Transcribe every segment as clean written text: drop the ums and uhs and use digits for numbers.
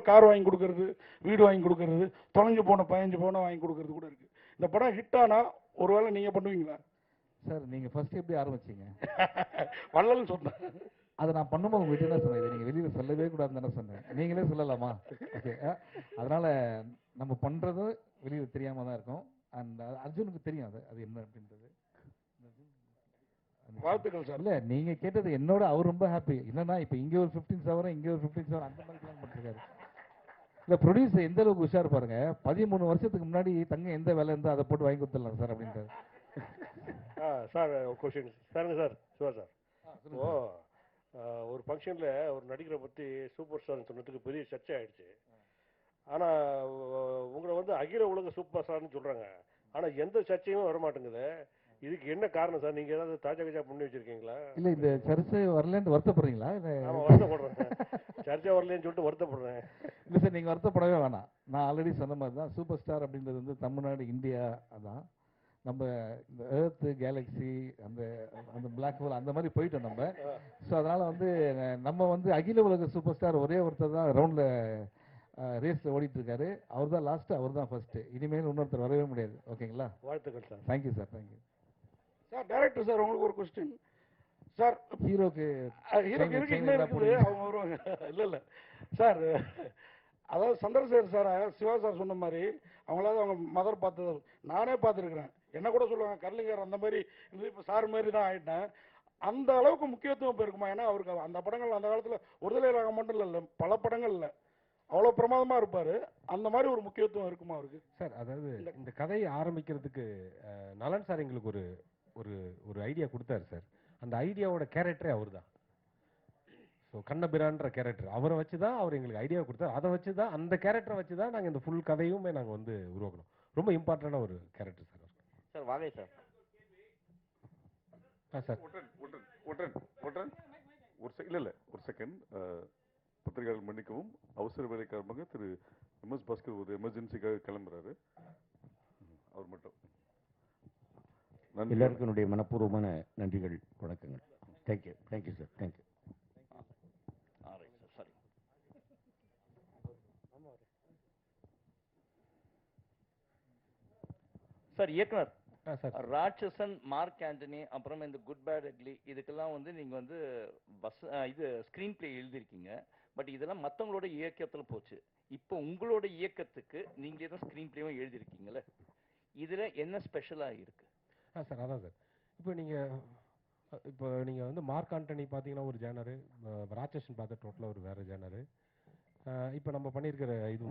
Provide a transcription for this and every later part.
Car வாங்கி கொடுக்கறது, வீடு வாங்கி கொடுக்கறது, தொலைஞ்சு போன 15 பவுனை வாங்கி கொடுக்கறது கூட இருக்கு. இந்த படம் ஹிட் ஆனா ஒருவேளை நீங்க பண்ணுவீங்களா சார்? நீங்க ஃபர்ஸ்ட் எப்படி ஆரம்பிச்சீங்க? வள்ளல்னு சொன்னேன். அதை நான் பண்ணும்போது உங்ககிட்ட என்ன சொன்னேன், இதை நீங்க வெளியில சொல்லவே கூடாதுன்னு தானே சொன்னேன். நீங்களே சொல்லலாமா? ஓகே. அதனால நம்ம பண்றது வெளியில தெரியாம தான் இருக்கும். அண்ட் அர்ஜுனுக்கு தெரியும் அது என்ன அப்படின்றது. வாழ்த்துக்கள் சார். இல்ல நீங்க கேட்டது என்னோட அவர் ரொம்ப ஹாப்பி. என்னன்னா இப்ப இங்க ஒரு 15,000 இங்க ஒரு 15,000 அந்த மாதிரி பிளான் பண்ணிருக்காரு. இல்ல ப்ரொடியூசர் எந்த அளவுக்கு உஷார் பாருங்க. 13 வருஷத்துக்கு முன்னாடி தங்க எந்த வேலை இருந்தா அதை போட்டு வாங்கி கொடுத்துடலாம் சார் அப்படின்றாரு. சார் கொஸ்டின் சாருங்க சார். சிவா சார், ஓ ஒரு ஃபங்க்ஷனில் ஒரு நடிகரை பற்றி சூப்பர் ஸ்டார்னு சொன்னதுக்கு பெரிய சர்ச்சை ஆயிடுச்சு. ஆனால் உங்களை வந்து அகில உலக சூப்பர் ஸ்டார்னு சொல்கிறாங்க. ஆனால் எந்த சர்ச்சையும் வர மாட்டேங்குது. இதுக்கு என்ன காரணம் சார்? நீங்கள் ஏதாவது தாஜா பண்ணி வச்சுருக்கீங்களா? இல்லை இந்த சர்ச்சை வரலன்னு வருத்தப்படுறீங்களா? ஆமாம், வருத்தப்படுறேன் சார். சர்ச்சை வரலன்னு சொல்லிட்டு வருத்தப்படுறேன். இல்லை சார், நீங்கள் வருத்தப்படவே வேணாம். நான் ஆல்ரெடி சொன்ன மாதிரி தான் சூப்பர் ஸ்டார் அப்படின்றது வந்து தமிழ்நாடு, இந்தியா அதான். நம்ம இந்த எர்த்து, கேலக்ஸி, அந்த அந்த பிளாக் ஹோல் அந்த மாதிரி போயிட்டோம் நம்ம. ஸோ அதனால் வந்து நம்ம வந்து அகில உலக சூப்பர் ஸ்டார் ஒரே ஒருத்தர் தான் ரவுண்டில் ரேஸில் ஓடிட்டு இருக்காரு. அவர் தான் லாஸ்ட்டு, அவர் தான் ஃபர்ஸ்ட்டு. இனிமேல் இன்னொருத்தர் வரவே முடியாது. ஓகேங்களா? வாழ்த்துக்கள் sir. Thank you sir. Thank you sir. Director sir, உங்களுக்கு ஒரு கொஸ்டின் சார். ஹீரோக்கு இருக்கு இன்னும் இருக்குது, அவங்க வருவாங்க. இல்லை சார், அதாவது சந்திரசேகர் சார் சிவா சார் சொன்ன மாதிரி அவங்களாவது அவங்க மதர் பார்த்தது நானே பார்த்துருக்குறேன். என்ன கூட சொல்லுவாங்க கர்லிங்கர் அந்த மாதிரி இது. இப்போ சார் மாதிரி தான் ஆகிட்டேன். அந்த அளவுக்கு முக்கியத்துவம் இப்போ இருக்குமா? ஏன்னா அவருக்கு அந்த படங்கள் அந்த காலத்தில் ஒருதலை ராகம் மட்டும் இல்லை, பல படங்கள் இல்லை, அவ்வளோ பிரமாதமாக இருப்பார். அந்த மாதிரி ஒரு முக்கியத்துவம் இருக்குமா அவருக்கு? சார், அதாவது இந்த கதையை ஆரம்பிக்கிறதுக்கு நலன் சார் எங்களுக்கு ஒரு ஒரு ஒரு ஐடியா கொடுத்தாரு சார். அந்த ஐடியாவோட கேரக்டரே அவர் தான். ஸோ கண்ணபிரான்ற கேரக்டர் அவரை வச்சு தான் அவர் எங்களுக்கு ஐடியா கொடுத்தாரு. அதை வச்சு தான், அந்த கேரக்டரை வச்சு தான் நாங்கள் இந்த ஃபுல் கதையுமே நாங்கள் வந்து உருவாக்கணும். ரொம்ப இம்பார்ட்டண்டான ஒரு கேரக்டர் சார். சார் வாகை சார். சார் இல்லை ஒரு செகண்ட். பத்திரிகையாளர் மன்னிக்கவும், அவசர வேலை காரணமாக திரு MS பாஸ்கர் ஒரு எமர்ஜென்சிக்காக கிளம்புறாரு. அவர் மட்டும் எல்லாருக்கும் என்னுடைய மனப்பூர்வமான நன்றிகள், வணக்கங்கள். Thank you. Thank you sir. Thank you. Sir இயக்குனர், ராட்சசன், மார்க் ஆண்டனி, அப்புறம் இந்த குட் பேட் அக்லி, இதுக்கெல்லாம் வந்து நீங்க வந்து இது ஸ்கிரீன் பிளே எழுதிருக்கீங்க. பட் இதெல்லாம் மற்றவங்களோட இயக்கத்தில் போச்சு. இப்போ உங்களோட இயக்கத்துக்கு நீங்களே தான் ஸ்கிரீன் பிளேவும் எழுதிருக்கீங்களே, இதுல என்ன ஸ்பெஷலா இருக்கு? சார் அதான் சார், இப்போ நீங்கள் வந்து மார்க் ஆண்டனி பார்த்தீங்கன்னா ஒரு ஜேனரு, ராட்சசன் பார்த்து டோட்டலாக ஒரு வேறு ஜேனரு. இப்போ நம்ம பண்ணியிருக்கிற இது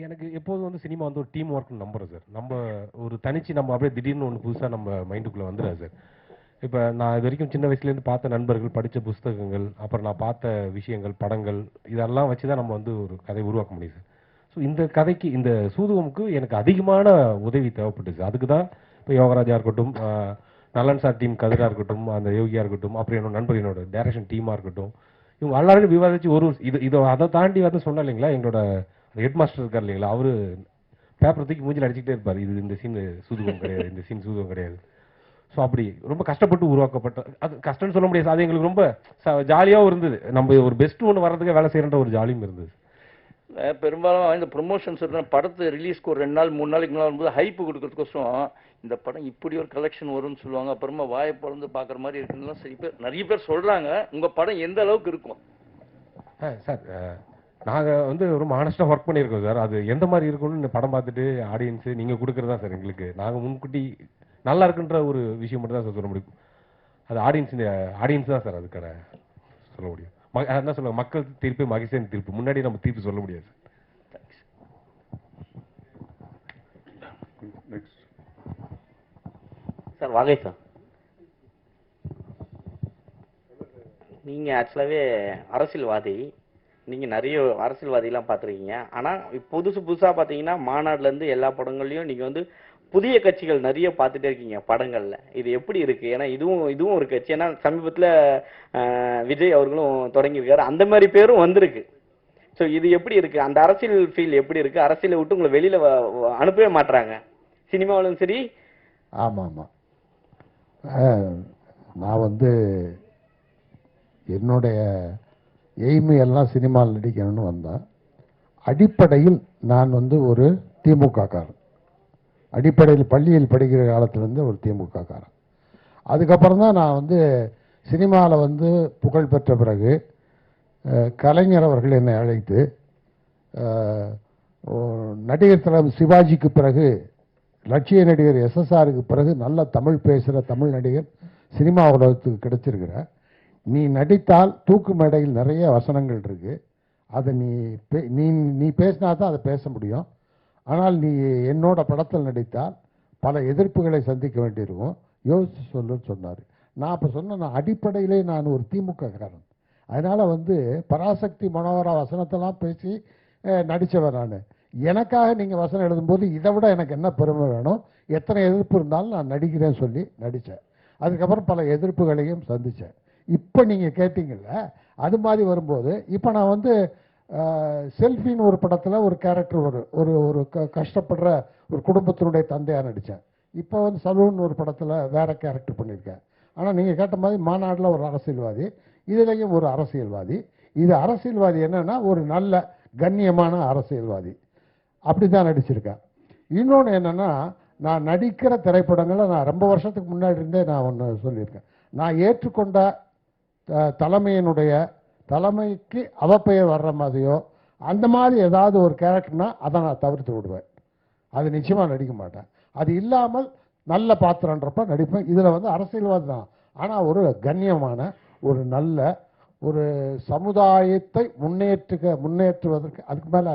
எனக்கு எப்போதும் வந்து சினிமா வந்து ஒரு டீம் ஒர்க்னு நம்புகிறேன் சார். நம்ம ஒரு தனிச்சு நம்ம அப்படியே திடீர்னு ஒன்று புதுசாக நம்ம மைண்டுக்குள்ளே வந்துடுறேன் சார். இப்போ நான் இது வரைக்கும் சின்ன வயசுலேருந்து பார்த்த நண்பர்கள், படித்த புஸ்தகங்கள், அப்புறம் நான் பார்த்த விஷயங்கள், படங்கள், இதெல்லாம் வச்சு தான் நம்ம வந்து ஒரு கதை உருவாக்க முடியும் சார். ஸோ இந்த கதைக்கு, இந்த சூதுவமுக்கு எனக்கு அதிகமான உதவி தேவைப்பட்டுச்சு. அதுக்கு தான் இப்போ யோகராஜா இருக்கட்டும், நலன் சார் டீம் கதிராக இருக்கட்டும், அந்த யோகியா இருக்கட்டும், அப்புறம் என்னோட நண்பர், என்னோட டைரக்ஷன் டீமாக இருக்கட்டும், இவங்க எல்லாரும் விவாதிச்சு ஒரு இதை அதை தாண்டி வந்து சொன்ன இல்லைங்களா, எங்களோட ஹெட் மாஸ்டர் இருக்கார் இல்லைங்களா, அவரு பேப்பர் தூக்கி மூஞ்சில் அடிச்சுக்கிட்டே இருப்பார், இது இந்த சீன் சூதுவம் கிடையாது, இந்த சீன் சூதுவம் கிடையாது. ஸோ அப்படி ரொம்ப கஷ்டப்பட்டு உருவாக்கப்பட்ட, அது கஷ்டம்னு சொல்ல முடியாது, அது எங்களுக்கு ரொம்ப ஜாலியாகவும் இருந்தது. நம்ம ஒரு பெஸ்ட் ஒன்று வர்றதுக்கு வேலை செய்யற ஒரு ஜாலியும் இருந்தது. பெரும்பாலும் இந்த ப்ரொமோஷன்ஸ் படத்து ரிலீஸ்க்கு ஒரு 2 நாள் 3 நாளைக்கு முன்னாடி வரும்போது ஹைப்பு கொடுக்கறதுக்கோசரம் இந்த படம் இப்படி ஒரு கலெக்ஷன் வரும்னு சொல்லுவாங்க. அப்புறமா வாயை பிறந்து பார்க்குற மாதிரி இருக்குன்னு சரி பேர் நிறைய பேர் சொல்றாங்க. உங்க படம் எந்த அளவுக்கு இருக்கும்? சார், நாங்கள் வந்து ரொம்ப ஆனஸ்டாக ஒர்க் பண்ணியிருக்கோம் சார். அது எந்த மாதிரி இருக்கும்னு இந்த படம் பார்த்துட்டு ஆடியன்ஸு நீங்கள் கொடுக்குறதா சார் எங்களுக்கு. நாங்கள் முன்கூட்டி நல்லா இருக்குன்ற ஒரு விஷயம் மட்டும் தான் சார் சொல்ல முடியும். அது ஆடியன்ஸ் தான் சார் அதுக்கான சொல்ல முடியும். என்ன சொல்லுவாங்க, மக்கள் தீர்ப்பு மகிழ்ச்சியான தீர்ப்பு, முன்னாடி நம்ம தீர்ப்பு சொல்ல முடியாது. சார் வாகை சார், நீங்க ஆக்சுவலாவே அரசியல்வாதி, நீங்க நிறைய அரசியல்வாதிலாம் பார்த்துருக்கீங்க. ஆனா புதுசா பார்த்தீங்கன்னா மாநாடுல இருந்து எல்லா படங்கள்லயும் நீங்க வந்து புதிய கட்சிகள் நிறைய பார்த்துட்டே இருக்கீங்க படங்கள்ல. இது எப்படி இருக்கு? ஏன்னா இதுவும் ஒரு கட்சி. ஏன்னா சமீபத்தில் விஜய் அவர்களும் தொடங்கியிருக்காரு, அந்த மாதிரி பேரும் வந்திருக்கு. ஸோ இது எப்படி இருக்கு? அந்த அரசியல் ஃபீல் எப்படி இருக்கு? அரசியலை விட்டு உங்களை வெளியில அனுப்பவே மாட்டுறாங்க, சினிமாவிலும் சரி. ஆமாம் ஆமாம். நான் வந்து என்னுடைய எய்மு எல்லாம் சினிமாவில் நடிக்கணும்னு வந்தேன். அடிப்படையில் நான் ஒரு திமுககாரன். அடிப்படையில் பள்ளியில் படிக்கிற காலத்திலேருந்து ஒரு திமுககாரன். அதுக்கப்புறம் தான் நான் சினிமாவில் புகழ் பெற்ற பிறகு கலைஞர் அவர்கள் என்னை அழைத்து நடிகர் தலைவர் சிவாஜிக்கு பிறகு லட்சிய நடிகர் SSRக்கு பிறகு நல்ல தமிழ் பேசுகிற தமிழ் நடிகர் சினிமா உலகத்துக்கு கிடைச்சிருக்கிற, நீ நடித்தால் தூக்கு மேடையில் நிறைய வசனங்கள் இருக்கு, அதை நீ பேசினா தான் அதை பேச முடியும். ஆனால் நீ என்னோட படத்தில் நடித்தால் பல எதிர்ப்புகளை சந்திக்க வேண்டியிருக்கும், யோசிச்சு சொல்லுன்னு சொன்னார். நான் அப்போ சொன்னேன், நான் அடிப்படையிலே நான் ஒரு திமுககாரன். அதனால் பராசக்தி மனோகரா வசனத்தெல்லாம் பேசி நடித்தவர் நான். எனக்காக நீங்கள் வசனம் எழுதும்போது இதை விட எனக்கு என்ன பெருமை வேணும், எத்தனை எதிர்ப்பு இருந்தாலும் நான் நடிக்கிறேன்னு சொல்லி நடித்தேன். அதுக்கப்புறம் பல எதிர்ப்புகளையும் சந்தித்தேன். இப்போ நீங்கள் கேட்டீங்கல்ல, அது மாதிரி வரும்போது இப்போ நான் செல்ஃபின்னு ஒரு படத்தில் ஒரு கேரக்டர் ஒரு கஷ்டப்படுற ஒரு குடும்பத்தினுடைய தந்தையாக நடித்தேன். இப்போ சலூன் ஒரு படத்தில் வேற கேரக்டர் பண்ணியிருக்கேன். ஆனால் நீங்கள் கேட்ட மாதிரி மாநாட்டில் ஒரு அரசியல்வாதி, இதுலேயும் ஒரு அரசியல்வாதி. இது அரசியல்வாதி என்னன்னா ஒரு நல்ல கண்ணியமான அரசியல்வாதி, அப்படி தான் நடிச்சிருக்கேன். இன்னொன்று என்னென்னா, நான் நடிக்கிற திரைப்படங்களை நான் ரொம்ப வருஷத்துக்கு முன்னாடி இருந்தே நான் ஒன்று சொல்லியிருக்கேன். நான் ஏற்றுக்கொண்ட தலைமைக்கு அவப்பெயர் வர்ற மாதிரியோ அந்த மாதிரி ஏதாவது ஒரு கேரக்டர்னா அதை நான் தவிர்த்து விடுவேன். அது நிச்சயமாக நடிக்க மாட்டேன். அது இல்லாமல் நல்ல பாத்திரன்றப்ப நடிப்பேன். இதில் அரசியல்வாதி தான், ஆனால் ஒரு கண்ணியமான ஒரு நல்ல ஒரு சமுதாயத்தை முன்னேற்றுவதற்கு அதுக்கு மேலே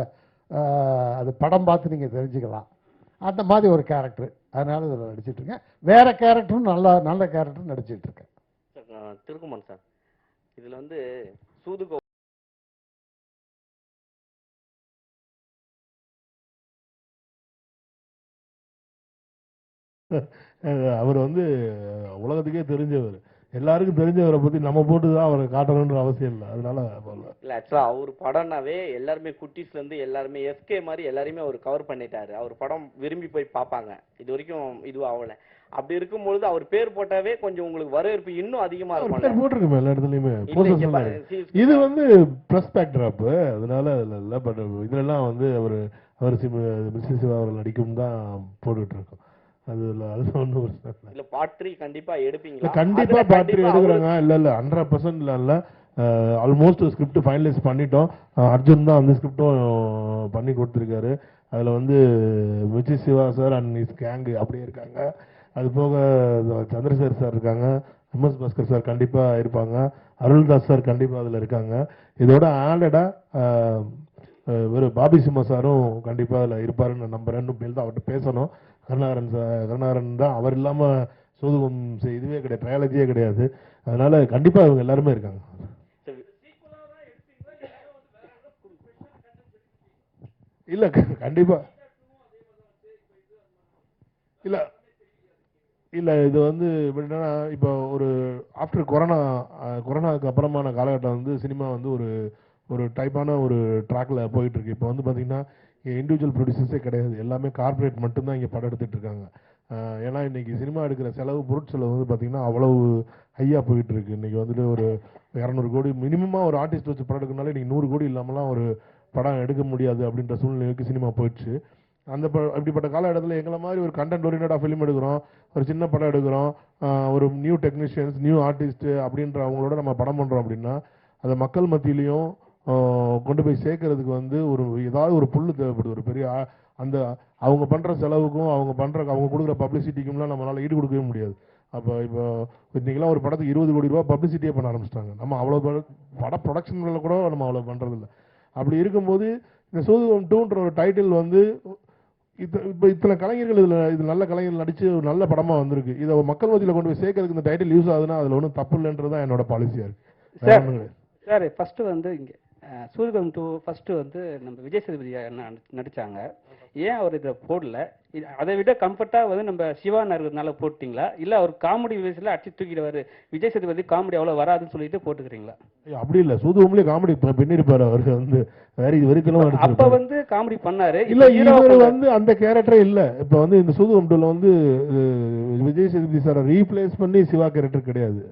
அது படம் பார்த்து நீங்கள் தெரிஞ்சுக்கலாம். அந்த மாதிரி ஒரு கேரக்டர், அதனால இதில் நடிச்சிட்டு இருக்கேன். வேற கேரக்டரும் நல்ல கேரக்டர் நடிச்சிட்டு இருக்கேன். திருக்குமன் சார், இதில் சூதுகோ அவர் உலகத்துக்கே தெரிஞ்சவர், எல்லாருக்கும் தெரிஞ்சவரை பத்தி நம்ம போட்டு தான் அவரை காட்டணுன்ற அவசியம் இல்லை. அதனால இல்ல, ஆக்சுவலா அவர் படம்னாவே எல்லாருமே குட்டீஸ்ல இருந்து எல்லாருமே எஸ்கே மாதிரி எல்லாருமே அவர் கவர் பண்ணிட்டாரு. அவர் படம் விரும்பி போய் பார்ப்பாங்க. இது வரைக்கும் இதுவும் ஆகல. அப்படி இருக்கும்பொழுது அவர் பேர் போட்டாவே கொஞ்சம் உங்களுக்கு வரவேற்பு இன்னும் அதிகமா இருக்கும். போட்டிருக்குமே எல்லா இடத்துலயுமே. இது பிரஸ் பேக்ட்ராப், அதனால இல்ல. பட் இதுலாம் அவர் மிஸ்ஸஸ் சிவா அவர்கள் நடிக்கும் தான் போட்டுட்டு இருக்கோம். பார்ட் 3 கண்டிப்பா எடுப்பீங்களா? கண்டிப்பா பார்ட் 3 எடுக்கறாங்க. இல்ல 100% இல்ல, ஆல்மோஸ்ட் ஸ்கிரிப்ட் ஃபைனலைஸ் பண்ணிட்டோம். அர்ஜுன் தான் ஸ்கிரிப்டும் பண்ணி கொடுத்துருக்காரு. அதுல Mrs Shiva sir and his gang அப்படியே இருக்காங்க. அது போக சந்திரசேகர் சார் இருக்காங்க, MS பாஸ்கர் சார் கண்டிப்பா இருப்பாங்க, அருள்தாஸ் சார் கண்டிப்பா அதுல இருக்காங்க. இதோட ஆடடா பாபி சிம்மா சாரும் கண்டிப்பா அதுல இருப்பாருன்னு நம்புறேன். தான் அவர்கிட்ட பேசணும். கருணாகரன் தான், அவர் இல்லாம சோதுகம் இதுவே கிடையாது, ட்ரையாலஜியே கிடையாது. அதனால கண்டிப்பா இவங்க எல்லாருமே இருக்காங்க. இல்ல கண்டிப்பா இல்ல இல்ல இது எப்படின்னா, இப்போ ஒரு ஆஃப்டர் கொரோனாவுக்கு அப்புறமான காலகட்டம் சினிமா ஒரு டைப்பான ஒரு ட்ராக்ல போயிட்டு இருக்கு. இப்போ பாத்தீங்கன்னா இண்டிவிஜுவல் ப்ரொடியூசர்ஸே கிடையாது, எல்லாமே கார்பரேட் மட்டும்தான் இங்கே படம் எடுத்துட்டு இருக்காங்க. ஏன்னா இன்னைக்கு சினிமா எடுக்கிற பொருட்செலவு பார்த்தீங்கன்னா அவ்வளவு ஹையாக போயிட்டு இருக்கு. இன்னைக்கு ஒரு 200 கோடி மினிமமாக ஒரு ஆர்டிஸ்ட் வச்சு படம் எடுக்கனால இன்னைக்கு 100 கோடி இல்லாமலாம் ஒரு படம் எடுக்க முடியாது அப்படின்ற சூழ்நிலைக்கு சினிமா போயிடுச்சு. அப்படிப்பட்ட காலகட்டத்தில் எங்களை மாதிரி ஒரு கண்டென்ட் ஓரியன்டா ஃபிலிம் எடுக்கிறோம், ஒரு சின்ன படம் எடுக்கிறோம், ஒரு நியூ டெக்னீஷியன்ஸ் நியூ ஆர்டிஸ்ட் அப்படின்ற அவங்களோட நம்ம படம் பண்ணுறோம் அப்படின்னா அதை மக்கள் மத்தியிலையும் கொண்டு போய் சேர்க்கறதுக்கு ஏதாவது ஒரு புல்லு தேவைப்படுது. ஒரு பெரிய அந்த அவங்க பண்ற செலவுக்கும் அவங்க கொடுக்குற பப்ளிசிட்டிக்கும்லாம் நம்மளால ஈடு கொடுக்கவே முடியாது. அப்போ இப்போ இன்னைக்கெல்லாம் ஒரு படத்துக்கு 20 கோடி ரூபா பப்ளிசிட்டியே பண்ண ஆரம்பிச்சிட்டாங்க. நம்ம அவ்வளோ பட ப்ரொடக்ஷன்ல கூட நம்ம அவ்வளோ பண்றதில்லை. அப்படி இருக்கும்போது இந்த சோதுகம் 2ன்ற ஒரு டைட்டில் இப்போ இத்தனை கலைஞர்கள் இது நல்ல கலைஞர்கள் நடிச்சு ஒரு நல்ல படமா வந்திருக்கு. இதை மக்கள் மத்தியில் கொண்டு போய் சேர்க்கறதுக்கு இந்த டைட்டில் யூஸ் ஆகுதுன்னா அதுல ஒன்றும் தப்பு இல்லைன்றது தான் என்னோட பாலிசியா இருக்கு. சார் ஃபர்ஸ்ட் இங்கே சூதுகம் 2 ஃபர்ஸ்ட் நம்ம விஜய் சேதுபதி நடிச்சாங்க. ஏன் அவர் இதை போடல? அதை விட கம்ஃபர்ட்டாக நம்ம சிவா இருக்கிறதுனால போட்டிங்களா, இல்லை அவர் காமெடி பேஸில் அடிச்சு தூக்கிடுவார், விஜய் சேதுபதி காமெடி அவ்வளோ வராதுன்னு சொல்லிட்டு போட்டுக்கிறீங்களா? அப்படி இல்லை, சூதுகம்லேயே காமெடி பண்ணிருப்பாரு அவர். வேற இது வரைக்கும் அப்போ காமெடி பண்ணாரு. இல்ல இவர் அந்த கேரக்டரே இல்ல. இப்ப இந்த சூதுகம் 2ல விஜய் சேதுபதி சாரை ரீப்ளேஸ் பண்ணி சிவா கேரக்டர் கிடையாது.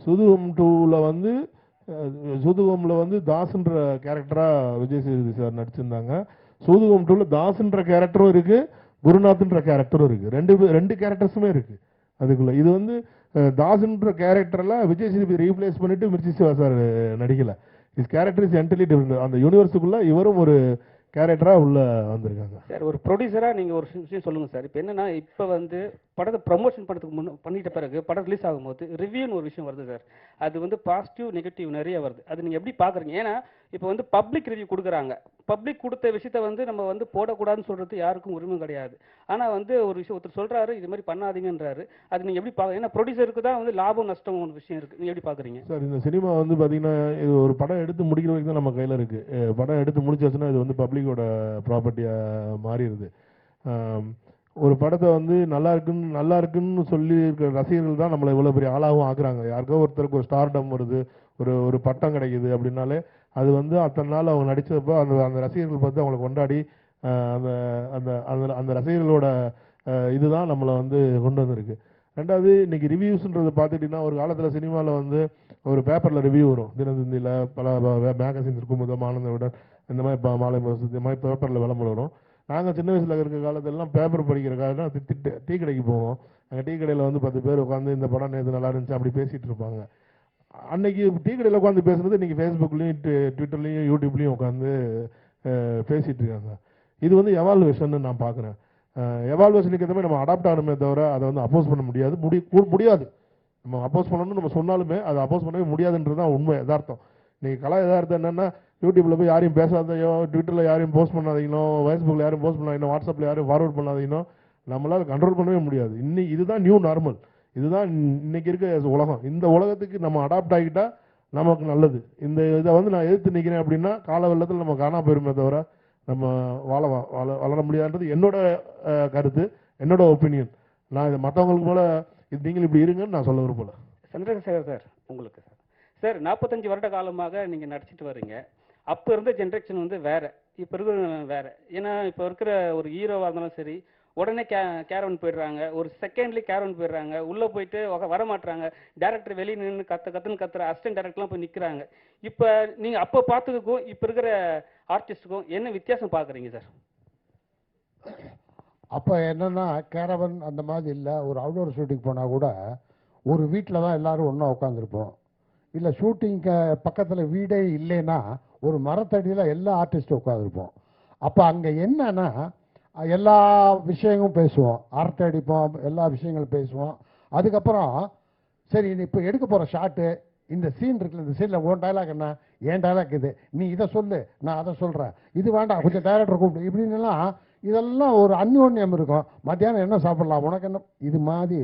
சூதுகம் 2ல சூதுகோம்ல வந்து தாஸ்ன்ற கேரக்டரா விஜய் சேதுபதி சார் நடிச்சிருந்தாங்க. சூதுகோம் 2ல தாஸ்ன்ற கேரக்டரும் இருக்கு, குருநாத்ன்ற கேரக்டரும் இருக்கு. ரெண்டு கேரக்டர்ஸுமே இருக்கு அதுக்குள்ள. இது வந்து தாஸ்ன்ற கேரக்டர்ல விஜய் சேதுபதி ரீப்ளேஸ் பண்ணிட்டு மிர்ச்சி சிவா சார் நடிக்கல. His character is entirely different. அந்த யூனிவர்ஸுக்குள்ள இவரும் ஒரு கேரக்டரா உள்ள வந்திருக்காங்க. சார் ஒரு ப்ரொடியூசரா நீங்க ஒரு விஷயம் சொல்லுங்க சார். இப்போ என்னன்னா இப்போ வந்து படத்தை ப்ரமோஷன் பண்ணதுக்கு பண்ணிட்ட பிறகு படம் ரிலீஸ் ஆகும்போது ரிவ்யூன்னு ஒரு விஷயம் வருது சார். அது வந்து பாசிட்டிவ் நெகட்டிவ் நிறைய வருது. அது நீங்க எப்படி பாக்குறீங்க? ஏன்னா இப்போ வந்து பப்ளிக் ரிவ்யூ கொடுக்குறாங்க. பப்ளிக் கொடுத்த விஷயத்த வந்து நம்ம வந்து போடக்கூடாதுன்னு சொல்றது யாருக்கும் உரிமை கிடையாது. ஆனா வந்து ஒரு விஷயம் ஒருத்தர் சொல்றாரு இது மாதிரி பண்ணாதீங்கன்றாரு. அது நீங்க எப்படி பாக்க? ஏன்னா ப்ரொடியூசருக்கு தான் வந்து லாபம் நஷ்டம் ஒரு விஷயம் இருக்கு. நீங்க எப்படி பாக்குறீங்க சார்? இந்த சினிமா வந்து பாத்தீங்கன்னா இது ஒரு படம் எடுத்து முடிக்கிற வரைக்கும் தான் நம்ம கையில இருக்கு. படம் எடுத்து முடிச்சாச்சுன்னா இது வந்து பப்ளிக்கோட ப்ராப்பர்ட்டியா மாறிடுது. ஒரு படத்தை வந்து நல்லா இருக்குன்னு சொல்லி இருக்கிற ரசிகர்கள் தான் நம்மளை இவ்வளோ பெரிய ஆளாகவும் ஆக்குறாங்க. யாருக்கோ ஒருத்தருக்கு ஒரு ஸ்டார்டம் வருது, ஒரு பட்டம் கிடைக்குது அப்படின்னாலே அது வந்து அத்தனை நாள் அவங்க நடிச்சப்போ அந்த ரசிகர்கள் பார்த்து அவங்களை கொண்டாடி அந்த அந்த அந்த அந்த ரசிகர்களோட இதுதான் நம்மளை வந்து கொண்டு வந்திருக்கு. ரெண்டாவது இன்னைக்கு ரிவ்யூஸ்ன்றது பார்த்துட்டிங்கன்னா ஒரு காலத்தில் சினிமாவில் வந்து ஒரு பேப்பரில் ரிவ்யூ வரும். தினத்தந்தியில் பல மேகசின்ஸ் இருக்கும், முதல் ஆனந்த விட இந்த மாதிரி மாலை இந்த மாதிரி பேப்பரில் விளம்பரம் வரும். நாங்கள் சின்ன வயசில் இருக்கிற காலத்திலலாம் பேப்பர் படிக்கிற காலத்தில் டீ கடைக்கு போவோம். அங்கே டீ கடையில் வந்து 10 பேர் உட்காந்து இந்த படம் நேற்று நல்லா இருந்துச்சு அப்படி பேசிகிட்டு இருப்பாங்க. அன்னைக்கு டீ கடையில் உட்காந்து பேசுறது இன்றைக்கி ஃபேஸ்புக்லேயும் ட்விட்டர்லேயும் யூடியூப்லேயும் உட்காந்து பேசிகிட்டு இருக்காங்க. இது வந்து எவால்வேஷன் நான் பார்க்குறேன். எவால்வேஷனுக்கு எதுவுமே நம்ம அடாப்ட் ஆகணுமே தவிர அதை வந்து அப்போஸ் பண்ண முடியாது. முடியாது. நம்ம அப்போஸ் பண்ணணும்னு நம்ம சொன்னாலுமே அதை அப்போஸ் பண்ணவே முடியாதுன்றது தான் உண்மை, யதார்த்தம். இன்றைக்கி யதார்த்தம் என்னென்னா யூடியூப்பில் போய் யாரையும் பேசாதையோ, ட்விட்டரில் யாரையும் போஸ்ட் பண்ணாதீங்களோ, ஃபேஸ்புக்கில் யாரும் போஸ்ட் பண்ணாதீங்களோ, வாட்ஸ்அப்பில் யாரும் ஃபார்வர்ட் பண்ணாதீங்களோ நம்மளால் கண்ட்ரோல் பண்ணவே முடியாது. இதுதான் நியூ நார்மல். இதுதான் இன்னைக்கு இருக்க உலகம். இந்த உலகத்துக்கு நம்ம அடாப்ட் ஆகிட்டா நமக்கு நல்லது. இதை வந்து நான் எதிர்த்து நிற்கிறேன் அப்படின்னா கால வெள்ளத்தில் நம்ம காணா போயிருமே தவிர நம்ம வளர முடியாதுன்றது என்னோட கருத்து, என்னோட ஒப்பீனியன். நான் இதை மற்றவங்களுக்கு போல நீங்கள் இப்படி இருங்கன்னு நான் சொல்ல விரும்பல. சந்திரசேகர் சார், உங்களுக்கு சார் 45 வருட காலமாக நீங்க நடிச்சிட்டு வர்றீங்க. அப்போ இருந்த ஜென்ரேஷன் வந்து வேற, இப்போ இருக்கிற வேற. ஏன்னா இப்போ இருக்கிற ஒரு ஹீரோவாக இருந்தாலும் சரி உடனே கேரவன் போயிடுறாங்க, ஒரு செகண்ட்லி கேரவன் போயிடுறாங்க, உள்ளே போயிட்டு வர மாட்டுறாங்க. டேரக்டர் வெளியே நின்று கத்துன்னு கத்துற அசிஸ்டன்ட் டேரக்டர்லாம் போய் நிற்கிறாங்க. இப்போ நீங்கள் அப்போ பார்த்ததுக்கும் இப்போ இருக்கிற ஆர்டிஸ்ட்டுக்கும் என்ன வித்தியாசம் பார்க்குறீங்க சார்? அப்போ என்னன்னா கேரவன் அந்த மாதிரி இல்லை. ஒரு அவுட்டோர் ஷூட்டிங் போனால் கூட ஒரு வீட்டில் தான் எல்லாரும் ஒன்றா உட்காந்துருப்போம். இல்லை ஷூட்டிங்க்கு பக்கத்தில் வீடே இல்லைன்னா ஒரு மரத்தடியில் எல்லா ஆர்டிஸ்ட்டும் உட்காந்துருப்போம். அப்போ அங்கே என்னன்னா எல்லா விஷயங்களும் பேசுவோம், அரட்டை அடிப்போம், எல்லா விஷயங்களும் பேசுவோம். அதுக்கப்புறம் சரி இப்போ எடுக்க போகிற ஷாட்டு இந்த சீன் இருக்குல்ல, இந்த சீனில் உன் டைலாக் என்ன, என் டைலாக் இது, நீ இதை சொல்லு நான் அதை சொல்கிறேன், இது வேண்டாம் கொஞ்சம் டைரக்டர் கூப்பிட்டு இப்படின்னுலாம் இதெல்லாம் ஒரு அந்யோன்யம் இருக்கும். மத்தியானம் என்ன சாப்பிடலாம் உனக்கு என்ன, இது மாதிரி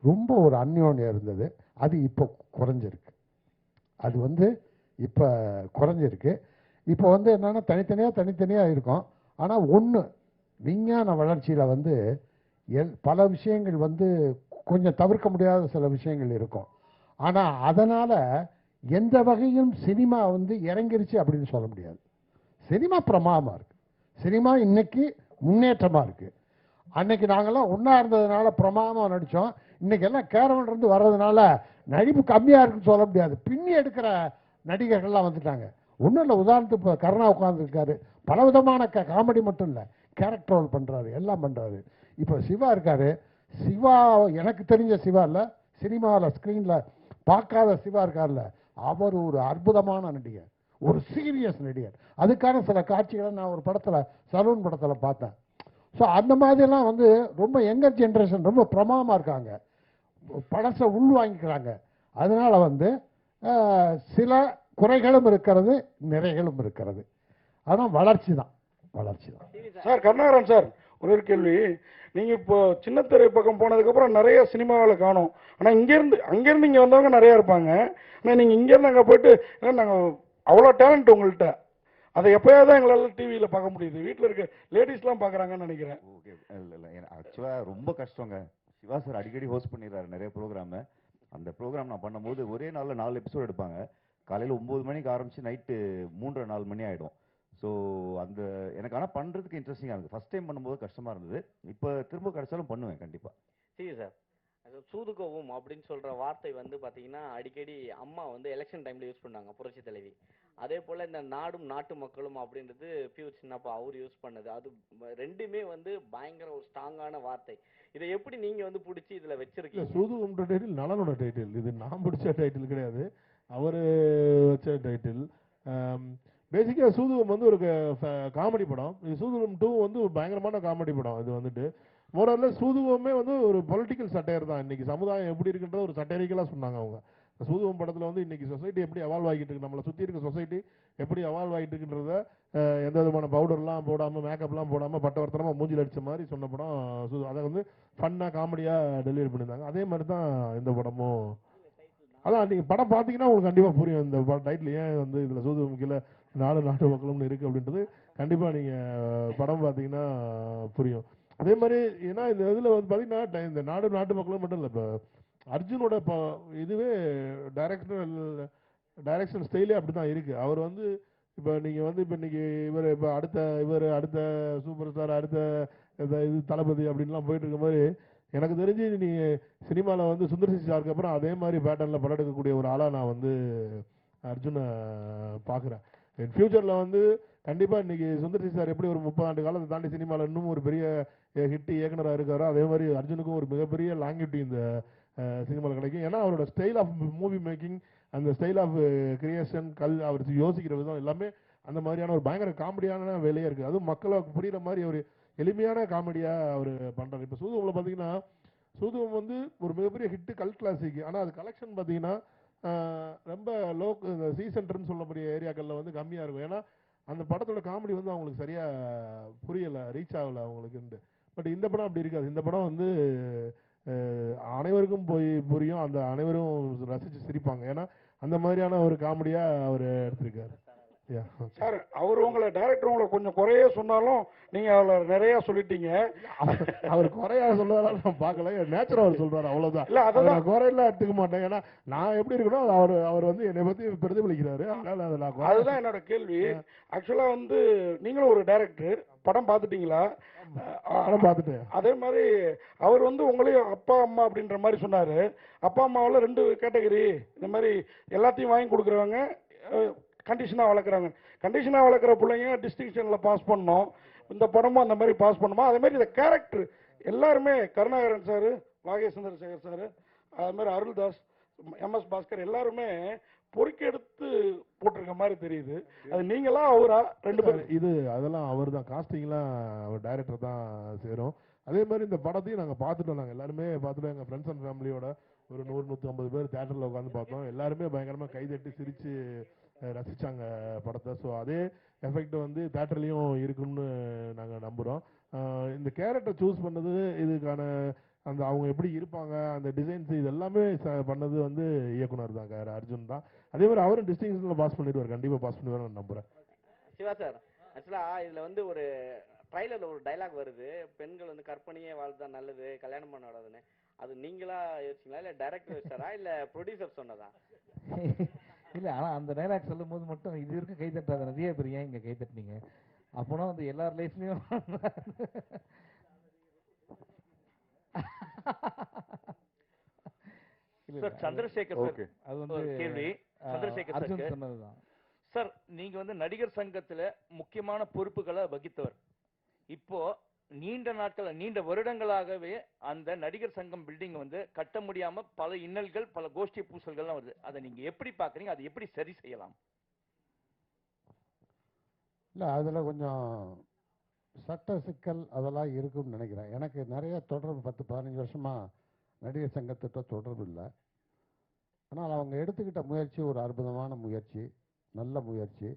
ரொம்ப ஒரு அந்யோன்யம் இருந்தது. அது இப்போ குறைஞ்சிருக்கு. அது வந்து இப்போ குறைஞ்சிருக்கு. இப்போ வந்து என்னென்னா தனித்தனியாக இருக்கும். ஆனால் ஒன்று விஞ்ஞான வளர்ச்சியில் வந்து பல விஷயங்கள் வந்து கொஞ்சம் தவிர்க்க முடியாத சில விஷயங்கள் இருக்கும். ஆனால் அதனால் எந்த வகையும் சினிமா வந்து இறங்கிருச்சு அப்படின்னு சொல்ல முடியாது. சினிமா பிரமாதமாக இருக்குது. சினிமா இன்னைக்கு முன்னேற்றமாக இருக்குது. அன்னைக்கு நாங்கள்லாம் ஒன்றா இருந்ததுனால பிரமாதமாக நடித்தோம். இன்னைக்கு எல்லாம் கேரவன்லேருந்து வர்றதுனால நடிப்பு கம்மியாக இருக்குன்னு சொல்ல முடியாது. பின்னி எடுக்கிற நடிகர்கள்லாம் வந்துட்டாங்க. ஒன்றும் இல்லை, உதாரணத்துக்கு இப்போ கருணா உட்காந்துருக்காரு, பல விதமான காமெடி மட்டும் இல்லை, கேரக்டர் ரோல் பண்ணுறாரு, எல்லாம் பண்ணுறாரு. இப்போ சிவா இருக்காரு. சிவா எனக்கு தெரிஞ்ச சிவா இல்லை, சினிமாவில் ஸ்க்ரீனில் பார்க்காத சிவா இருக்கார்ல, அவர் ஒரு அற்புதமான நடிகர், ஒரு சீரியஸ் நடிகர். அதுக்கான சில காட்சிகளை நான் ஒரு படத்தில் சலூன் படத்தில் பார்த்தேன். ஸோ அந்த மாதிரிலாம் வந்து ரொம்ப யங்கர் ஜென்ரேஷன் ரொம்ப பிரமாதமாக இருக்காங்க, படத்தை உள்வாங்கிக்கிறாங்க. அதனால வந்து சில குறைகளும் இருக்கிறது, நிறைகளும் இருக்கிறது. ஆனால் வளர்ச்சி தான். சார் கருணாகரன் சார், ஒரு கேள்வி. நீங்கள் இப்போ சின்னத்திரை பக்கம் போனதுக்கப்புறம் நிறைய சினிமாவில் காணும். ஆனால் அங்கேருந்து இங்கே வந்தவங்க நிறையா இருப்பாங்க. ஆனால் நீங்கள் இங்கேருந்து அங்கே போயிட்டு நாங்கள் அவ்வளோ டேலண்ட் உங்கள்கிட்ட, அதை எப்போயாவது தான் எங்களால் டிவியில் பார்க்க முடியுது. வீட்டில் இருக்க லேடிஸ்லாம் பார்க்குறாங்கன்னு நினைக்கிறேன். ஓகே, இல்லை ஆக்சுவலாக ரொம்ப கஷ்டங்க. சிவா சார் அடிக்கடி ஹோஸ்ட் பண்ணிடுறாரு நிறைய ப்ரோக்ராமு. அந்த ப்ரோக்ராம் நான் பண்ணும்போது ஒரே நாளில் 4 எபிசோட் எடுப்பாங்க. காலையில் 9 மணிக்கு ஆரம்பித்து நைட்டு 3-4 மணி ஆகிடும். ஸோ அந்த எனக்கு ஆனால் பண்ணுறதுக்கு இன்ட்ரெஸ்டிங்காக இருக்குது. ஃபஸ்ட் டைம் பண்ணும்போது கஷ்டமாக இருந்தது. இப்போ திரும்ப கிடைச்சாலும் பண்ணுவேன் கண்டிப்பாக. சரி சார், அது சூதுகவும் அப்படின்னு சொல்ற வார்த்தை வந்து பாத்தீங்கன்னா அடிக்கடி அம்மா வந்து எலெக்ஷன் டைம்ல யூஸ் பண்ணாங்க, புரட்சி தலைவி. அதே போல இந்த நாடும் நாட்டு மக்களும் அப்படின்றது பியூர் சின்னப்பா அவர் யூஸ் பண்ணது. அது ரெண்டுமே வந்து பயங்கர ஒரு ஸ்ட்ராங்கான வார்த்தை. இதை எப்படி நீங்க வந்து பிடிச்சி இதுல இல்ல வச்சிருக்கீங்க? சூதுகும்ன்ற டைட்டில் நலனோட டைட்டில், இது நான் பிடிச்ச டைட்டில் கிடையாது, அவரு வச்ச டைட்டில். பேசிக்காக சூதுகம் வந்து ஒரு காமெடி படம். இது சூதுகம் 2 வந்து ஒரு பயங்கரமான காமெடி படம். இது வந்துட்டு மோரல்ல சூதுகமே வந்து ஒரு பொலிட்டிக்கல் சட்டையர் தான். இன்னைக்கு சமுதாயம் எப்படி இருக்குன்றத ஒரு சட்டையரிக்கலாக சொன்னாங்க அவங்க. சூதுகம் படத்தில் வந்து இன்னைக்கு சொசைட்டி எப்படி எவால்வ் ஆகிட்டு இருக்கு, நம்மளை சுற்றி இருக்க சொசைட்டி எப்படி எவால்வ் ஆகிட்டு இருக்குன்றத எந்த விதமான பவுடர்லாம் போடாமல் மேக்கப்லாம் போடாமல் பட்டவர்த்தனமாக மூஞ்சில் அடித்த மாதிரி சொன்ன படம் அதை வந்து ஃபன்னாக காமெடியாக டெலிவரி பண்ணியிருந்தாங்க. அதே மாதிரி தான் இந்த படமும். அதான் நீங்கள் படம் பார்த்தீங்கன்னா உங்களுக்கு கண்டிப்பாக புரியும் இந்த டைட்டில் ஏன் வந்து இதில் சூதுகம் கீழே நாடு நாட்டு மக்களும்னு இருக்குது அப்படின்றது கண்டிப்பாக நீங்கள் படம் பார்த்தீங்கன்னா புரியும். அதே மாதிரி ஏன்னா இந்த இதில் வந்து பார்த்தீங்கன்னா இந்த நாடு நாட்டு மக்களும் மட்டும் இல்லை, இப்போ அர்ஜுனோட இதுவே டைரக்ஷன் ஸ்டைலே அப்படி தான் இருக்குது. அவர் வந்து இப்போ நீங்கள் வந்து இப்போ இன்னைக்கு இவர் அடுத்த சூப்பர் ஸ்டார் அடுத்த இது தளபதி அப்படின்லாம் போயிட்டு இருக்க மாதிரி எனக்கு தெரிஞ்சு நீ சினிமாவில் வந்து சுந்தர் சி சாருக்கு அப்புறம் அதே மாதிரி பேட்டர்னில் படம் எடுக்கக்கூடிய ஒரு ஆளாக நான் வந்து அர்ஜுனை பார்க்குறேன். இன் ஃபியூச்சரில் வந்து கண்டிப்பாக இன்னைக்கு சுந்தர் சி சார் எப்படி ஒரு 30 ஆண்டு காலத்தை தாண்டி சினிமாவில் இன்னும் ஒரு பெரிய ஹிட் இயக்குனராக இருக்காரோ அதே மாதிரி அர்ஜுனுக்கும் ஒரு மிகப்பெரிய லாங்கிவிட்டி இந்த சினிமாவில் கிடைக்கும். ஏன்னா அவரோட ஸ்டைல் ஆஃப் மூவி மேக்கிங், அந்த ஸ்டைல் ஆஃப் கிரியேஷன், அவர் யோசிக்கிற விதம் எல்லாமே அந்த மாதிரியான ஒரு பயங்கர காமெடியான வேலையாக இருக்குது. அதுவும் மக்களுக்கு புரிகிற மாதிரி ஒரு எளிமையான காமெடியாக அவர் பண்ணுறாரு. இப்போ சூதுகமில் பார்த்தீங்கன்னா சூதுகம் வந்து ஒரு மிகப்பெரிய ஹிட்டு கல் கிளாசிக். ஆனால் அது கலெக்ஷன் பார்த்தீங்கன்னா ரொம்ப இந்த சி சென்டர்னு சொல்லக்கூடிய ஏரியாக்களில் வந்து கம்மியாக இருக்கும். ஏன்னா அந்த படத்தோட காமெடி வந்து அவங்களுக்கு சரியாக புரியலை, ரீச் ஆகலை அவங்களுக்குன்ட்டு. பட் இந்த படம் அப்படி இருக்காது. இந்த படம் வந்து அனைவருக்கும் போய் புரியும், அந்த அனைவரும் ரசித்து சிரிப்பாங்க. ஏன்னா அந்த மாதிரியான ஒரு காமெடியாக அவர் எடுத்திருக்காரு. சார் அவர் உங்களை டைரக்டர் உங்களை கொஞ்சம் குறைய சொன்னாலும் நீங்க அதில் நிறைய சொல்லிட்டீங்க. அவர் குறையா சொல்றதால நான் பார்க்கல, நேச்சர் அவர் சொல்றாரு அவ்வளவுதான். இல்ல நான் குறையெல்லாம் எடுத்துக்க மாட்டேன். ஏன்னா நான் எப்படி இருக்கணும் அவர் வந்து என்னை பத்தி பிரதிபலிக்கிறாரு. அதனால அதை நான் அதுதான் என்னோட கேள்வி. ஆக்சுவலா வந்து நீங்களும் ஒரு டைரக்டர், படம் பார்த்துட்டீங்களா? படம் பார்த்துட்டேன். அதே மாதிரி அவர் வந்து உங்களையும் அப்பா அம்மா அப்படின்ற மாதிரி சொன்னாரு. அப்பா அம்மாவில் 2 கேட்டகரி, இந்த மாதிரி எல்லாத்தையும் வாங்கி கொடுக்குறவங்க, கண்டிஷனாக வளர்க்குறாங்க. கண்டிஷனாக வளர்க்குற பிள்ளைங்க டிஸ்டிங்ஷனில் பாஸ் பண்ணோம். இந்த படமும் அந்த மாதிரி பாஸ் பண்ணுமா? அதே மாதிரி இந்த கேரக்டர் எல்லாருமே, கருணாகரன் சார், வாகே சந்திரசேகர் சார், அது மாதிரி அருள்தாஸ், MS பாஸ்கர் எல்லாருமே பொறுக்கி எடுத்து போட்டிருக்க மாதிரி தெரியுது. அது நீங்களா அவரா? 2 பேரும் இது அதெல்லாம் அவர் தான், காஸ்டிங்லாம் அவர் டைரக்டர் தான் சேரும். அதே மாதிரி இந்த படத்தையும் நாங்கள் பார்த்துட்டோம். நாங்கள் எல்லாருமே பார்த்துட்டோம். எங்கள் ஃப்ரெண்ட்ஸ் அண்ட் ஃபேமிலியோட ஒரு 100-150 பேர் தேட்டரில் உட்காந்து பார்த்தோம். எல்லாருமே பயங்கரமாக கைதட்டி சிரித்து ரசித்தாங்க படத்தை. ஸோ அதே எஃபெக்ட் வந்து தேட்டர்லேயும் இருக்குன்னு நாங்கள் நம்புகிறோம். இந்த கேரக்டர் சூஸ் பண்ணது, இதுக்கான அந்த அவங்க எப்படி இருப்பாங்க, அந்த டிசைன்ஸ், இது எல்லாமே பண்ணது வந்து இயக்குனர் தான், அர்ஜுன் தான். அதே மாதிரி அவரும் டிஸ்டிங்ஷனில் பாஸ் பண்ணிடுவார், கண்டிப்பாக பாஸ் பண்ணிடுவார் நான் நம்புகிறேன். சிவா சார், ஆக்சுவலாக இதில் வந்து ஒரு ட்ரைலரில் ஒரு டைலாக் வருது, பெண்கள் வந்து கற்பனையே வாழ்ந்தா நல்லது, கல்யாணம் பண்ணாதுன்னு. அது நீங்களா யோசிச்சிங்களா, இல்லை டைரக்டர் வச்சாரா, இல்லை ப்ரொடியூசர் சொன்னதா? இல்லை, ஆனால் அந்த டைலாக் சொல்லும் போது மட்டும் இது வரைக்கும் கை தட்டாத நிறைய பேர் ஏன் இங்கே கை தட்டினீங்க? அப்போனா வந்து எல்லார் லைஃப்லையும் சார் சந்திரசேகர் சார், அது வந்து கேள்வி சந்திரசேகர் அர்ஜுன் சொன்னதுதான். சார், நீங்க வந்து நடிகர் சங்கத்துல முக்கியமான பொறுப்புகளை வகித்தவர். இப்போ நீண்ட நாட்கள், நீண்ட வருடங்களாகவே அந்த நடிகர் சங்கம் பில்டிங் வந்து கட்ட முடியாம பல இன்னல்கள், பல கோஷ்டி பூசல்கள்லாம் வருது. அதை நீங்க எப்படி பாக்குறீங்க? அதை எப்படி சரி செய்யலாம்? இல்லை, அதில் கொஞ்சம் சட்ட சிக்கல் அதெல்லாம் இருக்குன்னு நினைக்கிறேன். எனக்கு நிறைய தொடர்பு 10-15 வருஷமாக நடிகர் சங்கத்திட்ட தொடர்பு இல்லை. ஆனால் அவங்க எடுத்துக்கிட்ட முயற்சி ஒரு அற்புதமான முயற்சி, நல்ல முயற்சி.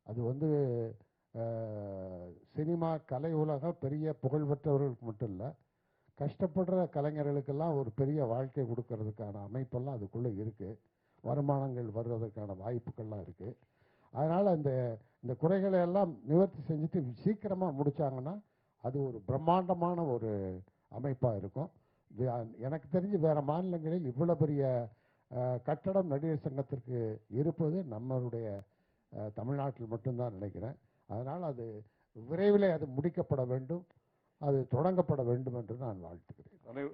அது வந்து சினிமா கலை உலக பெரிய புகழ்பெற்றவர்களுக்கு மட்டும் இல்லை, கஷ்டப்படுற கலைஞர்களுக்கெல்லாம் ஒரு பெரிய வாழ்க்கை கொடுக்கறதுக்கான அமைப்பெல்லாம் அதுக்குள்ளே இருக்குது. வருமானங்கள் வர்றதுக்கான வாய்ப்புகள்லாம் இருக்குது. அதனால் இந்த குறைகளை எல்லாம் நிவர்த்தி செஞ்சுட்டு சீக்கிரமாக முடித்தாங்கன்னா அது ஒரு பிரம்மாண்டமான ஒரு அமைப்பாக இருக்கும். எனக்கு தெரிஞ்சு வேறு மாநிலங்களில் இவ்வளோ பெரிய கட்டடம் நடிகர் சங்கத்திற்கு இருப்பது நம்மளுடைய தமிழ்நாட்டில் மட்டும்தான் நினைக்கிறேன். அதனால் அது விரைவில் அது முடிக்கப்பட வேண்டும், அது தொடங்கப்பட வேண்டும் என்று நான் வாழ்த்துக்கிறேன்.